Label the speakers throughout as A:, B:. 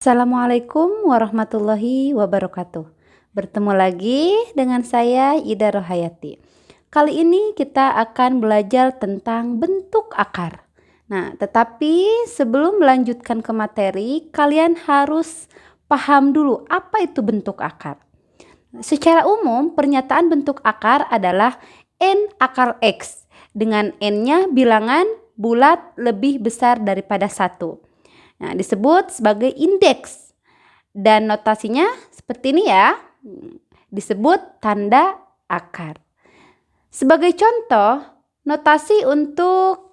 A: Assalamualaikum warahmatullahi wabarakatuh. Bertemu lagi dengan saya Ida Rohayati. Kali ini kita akan belajar tentang bentuk akar. Nah, tetapi sebelum melanjutkan ke materi, kalian harus paham dulu apa itu bentuk akar. Secara umum, pernyataan bentuk akar adalah N akar X dengan N-nya bilangan bulat lebih besar daripada 1. Nah, disebut sebagai indeks. Dan notasinya seperti ini ya. Disebut tanda akar. Sebagai contoh, notasi untuk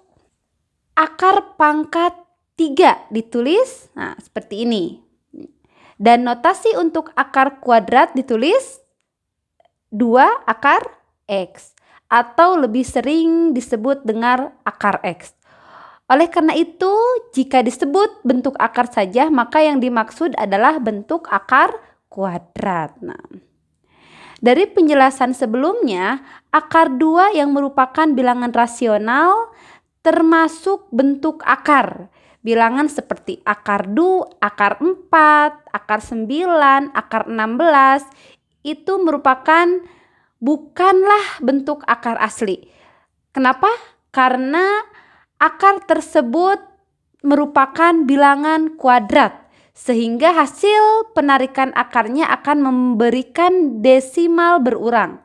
A: akar pangkat 3 ditulis seperti ini. Dan notasi untuk akar kuadrat ditulis 2 akar X. Atau lebih sering disebut dengan akar X. Oleh karena itu, jika disebut bentuk akar saja, maka yang dimaksud adalah bentuk akar kuadrat. Nah, dari penjelasan sebelumnya, akar 2 yang merupakan bilangan rasional termasuk bentuk akar. Bilangan seperti akar 2, akar 4, akar 9, akar 16 itu merupakan bukanlah bentuk akar asli. Kenapa? Karena akar tersebut merupakan bilangan kuadrat, sehingga hasil penarikan akarnya akan memberikan desimal berurang.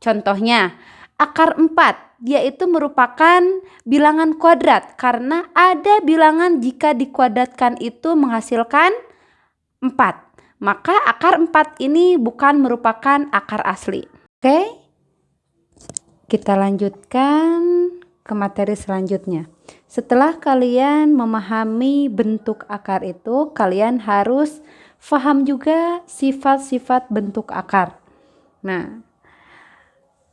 A: Contohnya, akar 4, yaitu merupakan bilangan kuadrat karena ada bilangan jika dikuadratkan itu menghasilkan 4. Maka akar 4 ini bukan merupakan akar asli. Oke, kita lanjutkan ke materi selanjutnya. Setelah kalian memahami bentuk akar itu, kalian harus paham juga sifat-sifat bentuk akar. Nah,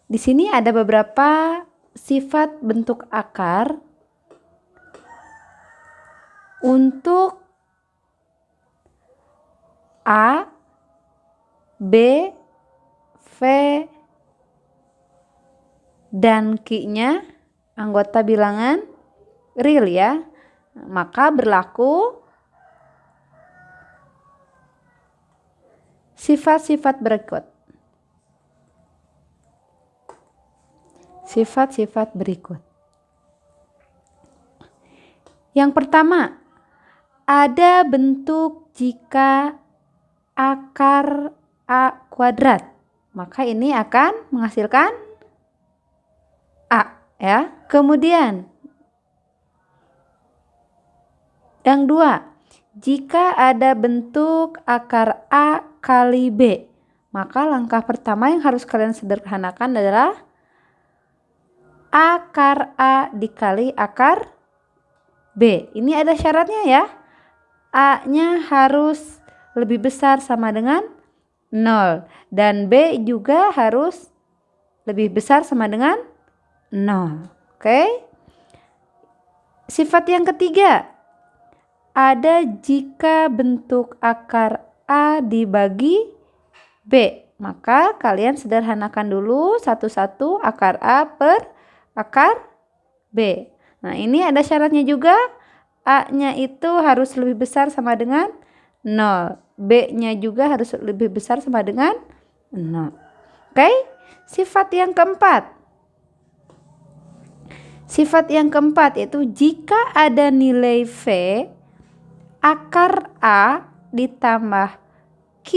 A: di sini ada beberapa sifat bentuk akar untuk A, B, V, dan Q-nya anggota bilangan real ya. Maka berlaku sifat-sifat berikut. Sifat-sifat berikut. Yang pertama, ada bentuk jika akar A kuadrat. Maka ini akan menghasilkan A ya. Kemudian yang dua, jika ada bentuk akar A kali B, maka langkah pertama yang harus kalian sederhanakan adalah akar A dikali akar B. Ini ada syaratnya ya. A-nya harus lebih besar sama dengan 0 dan B juga harus lebih besar sama dengan 0. Oke. Sifat yang ketiga, ada jika bentuk akar A dibagi B. Maka kalian sederhanakan dulu satu-satu akar A per akar B. Nah, ini ada syaratnya juga. A-nya itu harus lebih besar sama dengan 0. B-nya juga harus lebih besar sama dengan 0. Oke. Sifat yang keempat. Sifat yang keempat yaitu jika ada nilai V, akar A ditambah Q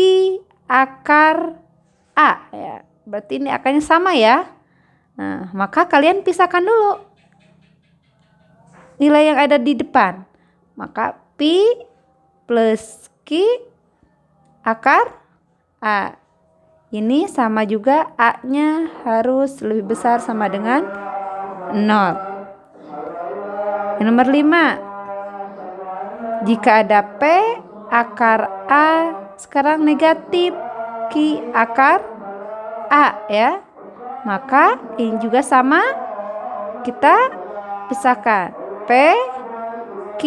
A: akar A ya. Berarti ini akarnya sama ya. Nah, maka kalian pisahkan dulu nilai yang ada di depan. Maka Pi plus Q akar A. Ini sama juga A-nya harus lebih besar sama dengan 0. Yang nomor 5. Jika ada P akar A sekarang negatif Q akar A ya. Maka ini juga sama, kita pisahkan. P Q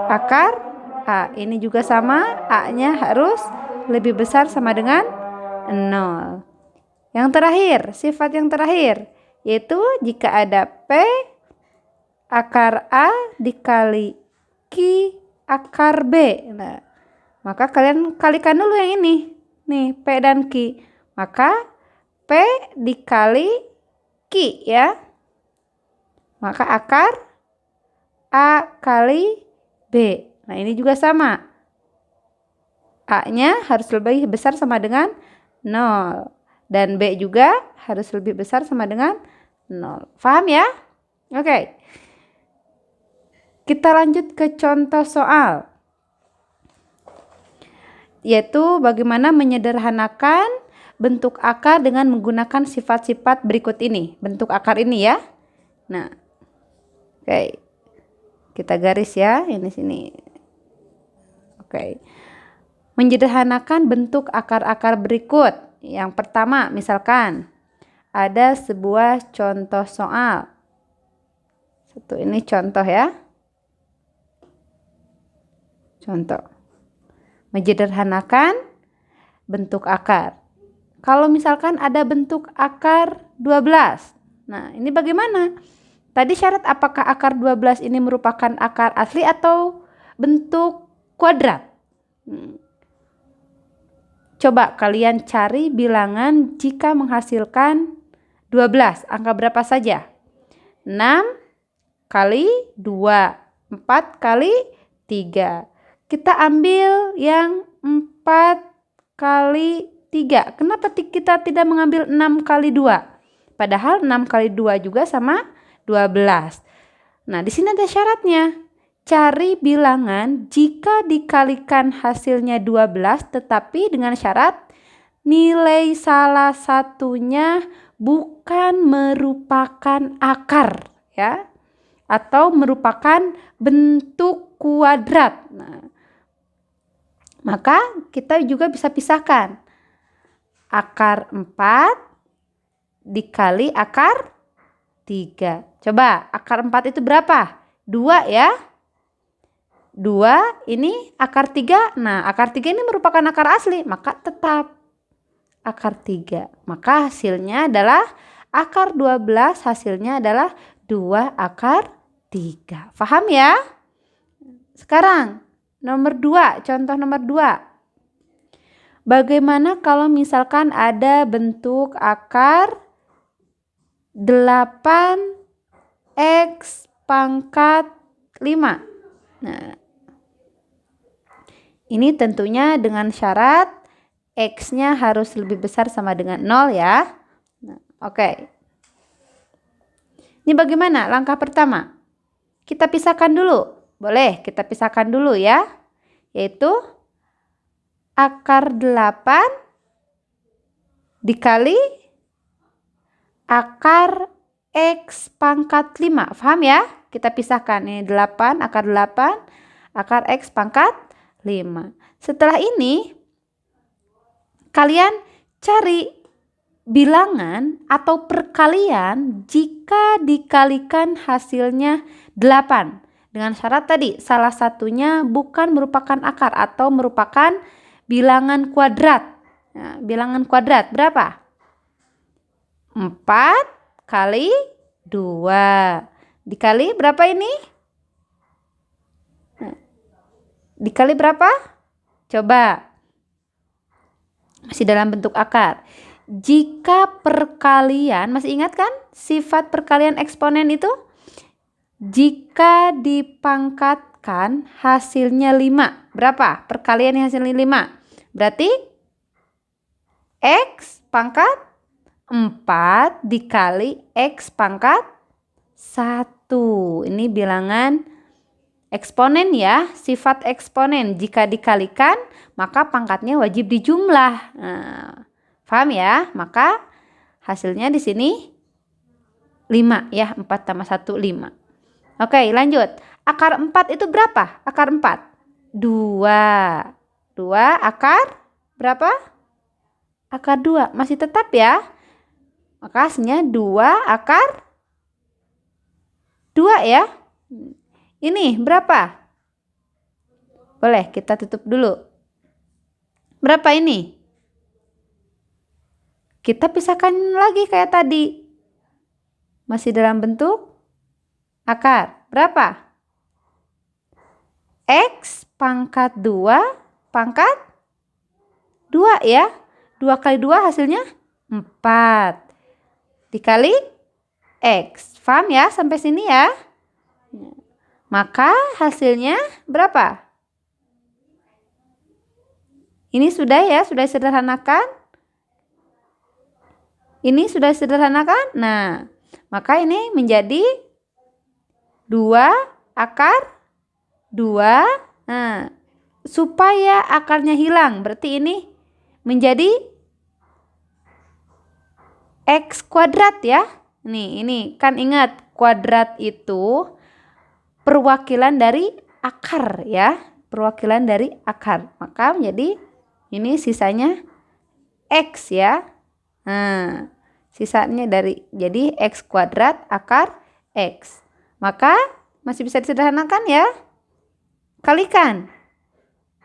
A: akar A. Ini juga sama, A-nya harus lebih besar sama dengan 0. Yang terakhir, sifat yang terakhir yaitu jika ada P akar A dikali Q akar B. Nah, maka kalian kalikan dulu yang ini. Nih, P dan Q. Maka P dikali Q ya. Maka akar A kali B. Nah, ini juga sama. A-nya harus lebih besar sama dengan 0. Dan B juga harus lebih besar sama dengan 0. Paham ya? Oke. Kita lanjut ke contoh soal. Yaitu bagaimana menyederhanakan bentuk akar dengan menggunakan sifat-sifat berikut ini. Bentuk akar ini ya. Nah, oke. Kita garis ya, ini sini. Oke. Menyederhanakan bentuk akar-akar berikut. Yang pertama, misalkan ada sebuah contoh soal. Satu ini contoh ya. Contoh. Menyederhanakan bentuk akar. Kalau misalkan ada bentuk akar 12. Nah, ini bagaimana? Tadi syarat apakah akar 12 ini merupakan akar asli atau bentuk kuadrat? Coba kalian cari bilangan jika menghasilkan 12. Angka berapa saja? 6 kali 2. 4 kali 3. Kita ambil yang 4 kali 3. Kenapa kita tidak mengambil 6 kali 2? Padahal 6 kali 2 juga sama 12. Nah, di sini ada syaratnya. Cari bilangan jika dikalikan hasilnya 12 tetapi dengan syarat nilai salah satunya bukan merupakan akar ya atau merupakan bentuk kuadrat. Nah, maka kita juga bisa pisahkan akar 4 dikali akar 3. Coba akar 4 itu berapa? 2 ya. 2 ini akar 3. Nah, akar 3 ini merupakan akar asli, maka tetap akar 3. Maka hasilnya adalah akar 12, hasilnya adalah 2 akar 3. Paham ya? Sekarang nomor 2, contoh nomor 2. Bagaimana kalau misalkan ada bentuk akar 8x pangkat 5. Nah, ini tentunya dengan syarat X-nya harus lebih besar sama dengan 0 ya. Nah, oke. Ini bagaimana? Langkah pertama. Kita pisahkan dulu. Boleh, kita pisahkan dulu ya. Yaitu akar 8 dikali akar X pangkat 5. Paham ya? Kita pisahkan. Ini 8, akar 8, akar X pangkat 5. Setelah ini kalian cari bilangan atau perkalian jika dikalikan hasilnya 8. Dengan syarat tadi salah satunya bukan merupakan akar atau merupakan bilangan kuadrat. Nah, bilangan kuadrat berapa? 4 kali 2. Dikali berapa ini? Dikali berapa? Coba. Masih dalam bentuk akar. Jika perkalian, masih ingat kan sifat perkalian eksponen itu? Jika dipangkatkan hasilnya 5. Berapa? Perkalian hasilnya 5. Berarti X pangkat 4 dikali X pangkat 1. Ini bilangan eksponen ya, sifat eksponen. Jika dikalikan, maka pangkatnya wajib dijumlah. Nah, paham ya? Maka hasilnya di sini 5 ya, 4 tambah 1, 5. Oke, lanjut. Akar 4 itu berapa? Akar 4? 2. 2 akar berapa? Akar 2. Masih tetap ya. Maka hasilnya 2 akar 2 ya. Ini berapa? Boleh kita tutup dulu. Berapa ini? Kita pisahkan lagi kayak tadi. Masih dalam bentuk akar. Berapa? X pangkat 2 pangkat 2 ya. 2 kali 2 hasilnya 4. Dikali X. Paham ya sampai sini ya? Maka hasilnya berapa? Ini sudah ya, sudah sederhanakan. Ini sudah sederhanakan. Nah, maka ini menjadi 2 akar 2. Nah, supaya akarnya hilang, berarti ini menjadi X kuadrat ya. Nih, ini kan ingat kuadrat itu perwakilan dari akar ya. Perwakilan dari akar. Maka menjadi ini sisanya X ya. Nah, sisanya jadi X kuadrat akar X. Maka masih bisa disederhanakan ya. Kalikan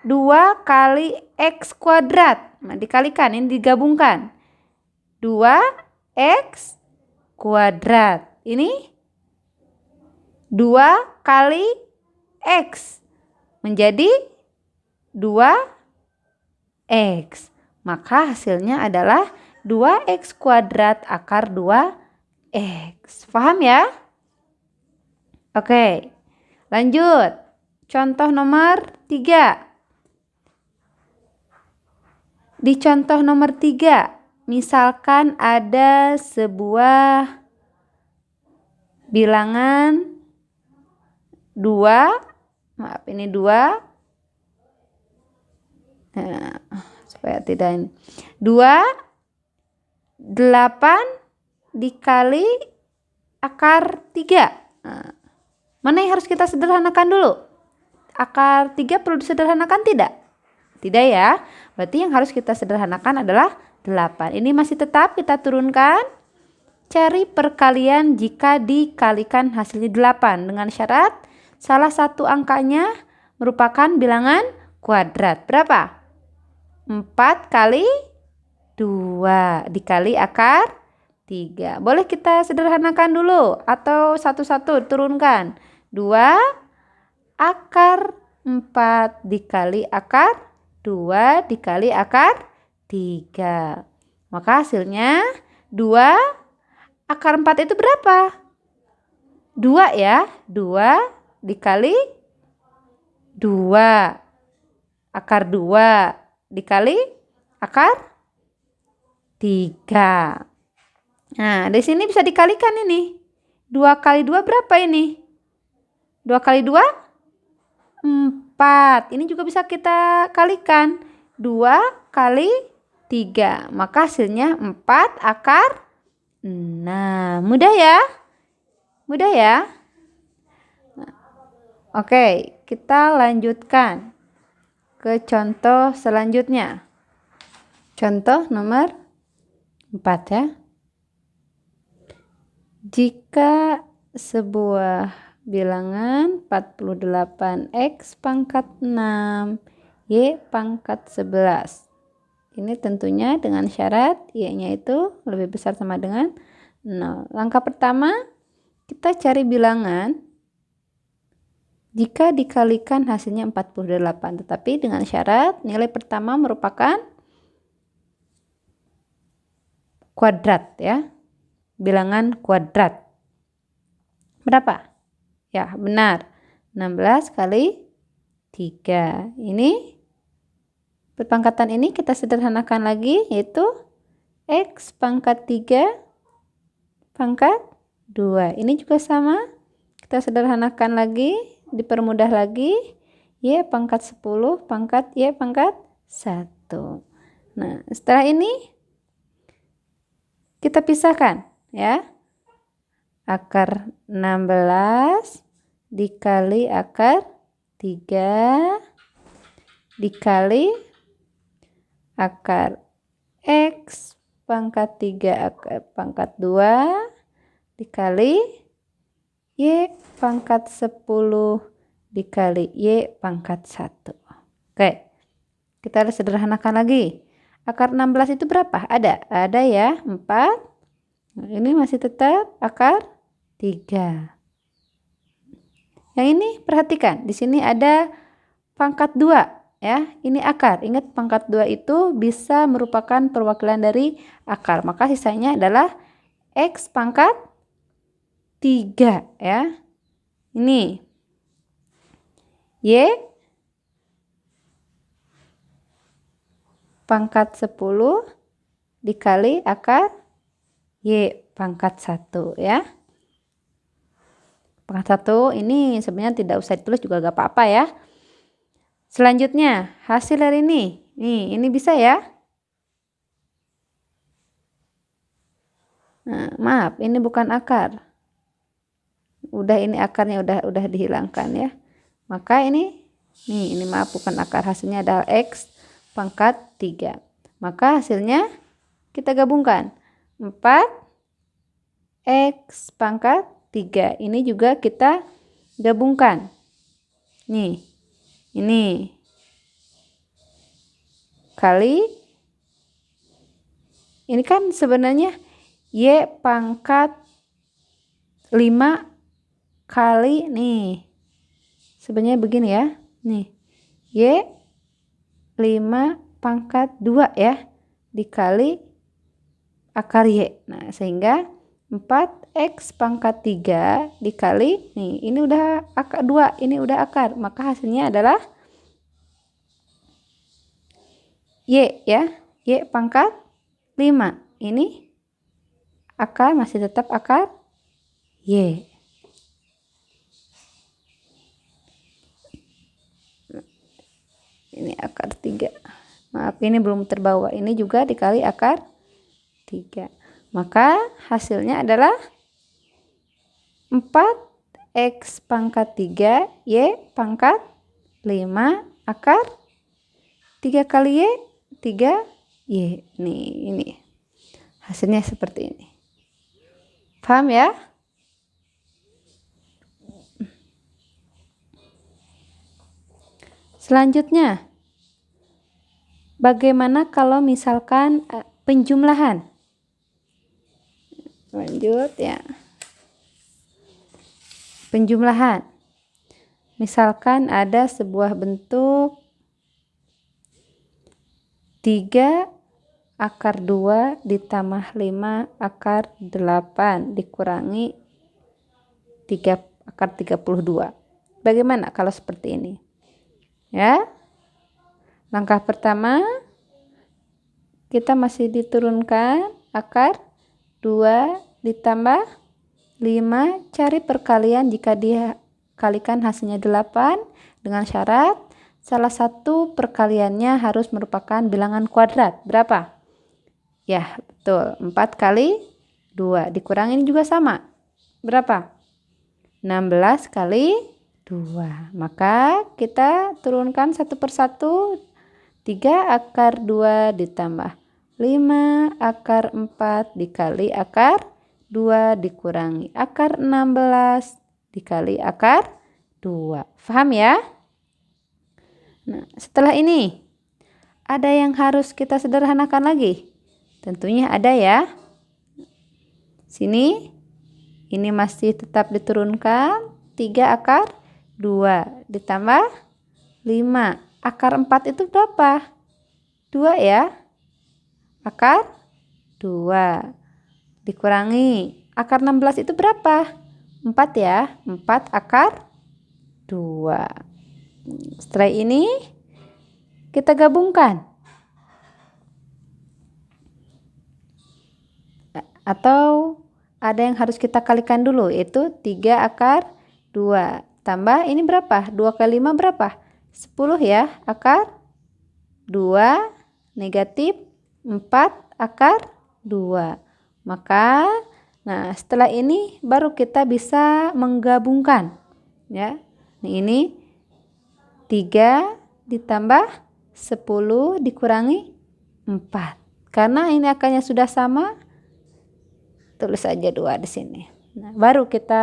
A: 2 kali X kuadrat. Nah, dikalikan, ini digabungkan. 2X kuadrat. Ini 2 kali X. Menjadi 2X. Maka hasilnya adalah 2X kuadrat akar 2X. Paham ya? Oke. Lanjut. Contoh nomor 3. Di contoh nomor 3, misalkan ada sebuah bilangan 2, maaf ini 2, nah, supaya tidak ini, 2, 8 dikali akar 3. Nah, mana yang harus kita sederhanakan dulu? Akar 3 perlu disederhanakan tidak? Tidak ya. Berarti yang harus kita sederhanakan adalah 8. Ini masih tetap kita turunkan. Cari perkalian jika dikalikan hasilnya 8. Dengan syarat salah satu angkanya merupakan bilangan kuadrat. Berapa? 4 kali 2 dikali akar 3. Boleh kita sederhanakan dulu atau satu-satu turunkan. 2 akar 4 dikali akar 2 dikali akar 3. Maka hasilnya 2 akar 4 itu berapa? 2 ya. 2 dikali 2. Akar 2 dikali akar 3. Nah, di sini bisa dikalikan ini. 2 kali 2 berapa ini? 2 kali 2? 4. Ini juga bisa kita kalikan. 2 kali 3. Maka hasilnya 4 akar 6. Mudah ya? Mudah ya? Oke, kita lanjutkan ke contoh selanjutnya. Contoh nomor 4 ya. Jika sebuah bilangan 48X pangkat 6 Y pangkat 11. Ini tentunya dengan syarat Y-nya itu lebih besar sama dengan 0. Langkah pertama, kita cari bilangan jika dikalikan hasilnya 48. Tetapi dengan syarat nilai pertama merupakan kuadrat ya. Bilangan kuadrat. Berapa? Ya, benar. 16 kali 3. Ini perpangkatan ini kita sederhanakan lagi, yaitu X pangkat 3 pangkat 2. Ini juga sama. Kita sederhanakan lagi, dipermudah lagi. Y pangkat 10 pangkat Y pangkat 1. Nah, setelah ini kita pisahkan ya. Akar 16 dikali akar 3 dikali akar X pangkat 3 akar pangkat 2 dikali Y pangkat 10 dikali Y pangkat 1. Oke, kita sederhanakan lagi. Akar 16 itu berapa? Ada ya, 4. Nah, ini masih tetap akar 3. Yang ini perhatikan, di sini ada pangkat 2 ya. Ini akar. Ingat pangkat 2 itu bisa merupakan perwakilan dari akar. Maka sisanya adalah X pangkat 3 ya. Ini Y pangkat 10 dikali akar Y pangkat 1 ya. Pangkat 1 ini sebenarnya tidak usah ditulis juga gak apa-apa ya. Selanjutnya hasil dari ini. Nih, ini bisa ya. Nah, maaf, ini bukan akar. Udah, ini akarnya udah dihilangkan ya. Maka ini maaf, bukan akar. Hasilnya adalah X pangkat 3. Maka hasilnya kita gabungkan. 4X pangkat 3. Ini juga kita gabungkan. Nih. Ini. Kali. Ini kan sebenarnya Y pangkat 5 kali nih. Sebenarnya begini ya. Nih. Y 5 pangkat 2 ya. Dikali akar Y. Nah, sehingga 4X pangkat 3 dikali, nih, ini udah akar 2, ini udah akar. Maka hasilnya adalah Y ya. Y pangkat 5. Ini akar, masih tetap akar Y. Ini akar 3. Maaf, ini belum terbawa. Ini juga dikali akar 3. Maka hasilnya adalah 4X pangkat 3 Y pangkat 5 akar 3 kali Y 3 Y. Nih, ini hasilnya seperti ini. Paham ya? Selanjutnya, bagaimana kalau misalkan penjumlahan? Lanjut ya. Penjumlahan. Misalkan ada sebuah bentuk 3 akar 2 ditambah 5 akar 8 dikurangi 3 akar 32. Bagaimana kalau seperti ini? Ya. Langkah pertama, kita masih diturunkan akar 2 ditambah 5, cari perkalian jika dikalikan hasilnya 8 dengan syarat salah satu perkaliannya harus merupakan bilangan kuadrat. Berapa? Ya, betul. 4 kali 2 dikurangin juga sama. Berapa? 16 kali 2. Maka kita turunkan satu persatu. 3 akar 2 ditambah 5 akar 4 dikali akar 2 dikurangi akar 16 dikali akar 2. Paham ya? Nah, setelah ini ada yang harus kita sederhanakan lagi. Tentunya ada ya. Sini ini masih tetap diturunkan 3 akar 2 ditambah 5. Akar 4 itu berapa? 2 ya. Akar 2 dikurangi akar 16 itu berapa? 4 ya. 4 akar 2. Setelah ini kita gabungkan. Atau ada yang harus kita kalikan dulu, yaitu 3 akar 2 tambah ini berapa? 2 kali 5 berapa? 10 ya. Akar 2 negatif 4 akar 2. Maka setelah ini baru kita bisa menggabungkan ya. Ini 3 ditambah 10 dikurangi 4. Karena ini akarnya sudah sama, tulis aja 2 di sini. Nah, baru kita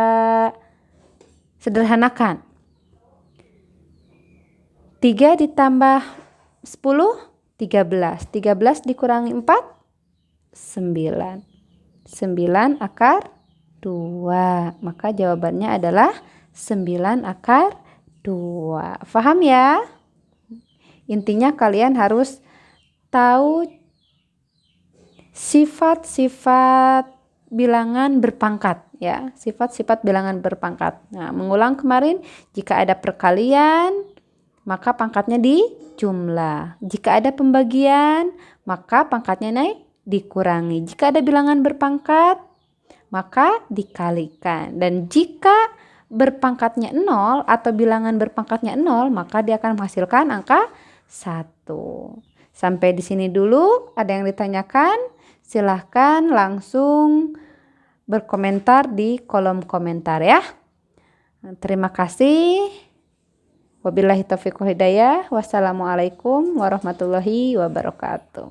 A: sederhanakan. 3 ditambah 10, 13. 13 dikurangi 4, 9. 9 akar 2. Maka jawabannya adalah 9 akar 2. Paham ya? Intinya kalian harus tahu sifat-sifat bilangan berpangkat ya, sifat-sifat bilangan berpangkat. Nah, mengulang kemarin, jika ada perkalian maka pangkatnya dijumlah. Jika ada pembagian maka pangkatnya naik dikurangi. Jika ada bilangan berpangkat maka dikalikan. Dan jika berpangkatnya 0 atau bilangan berpangkatnya 0, maka dia akan menghasilkan angka 1. Sampai di sini dulu. Ada yang ditanyakan? Silahkan langsung berkomentar di kolom komentar ya. Terima kasih. Wabillahi taufiq wal hidayah. Wassalamualaikum warahmatullahi wabarakatuh.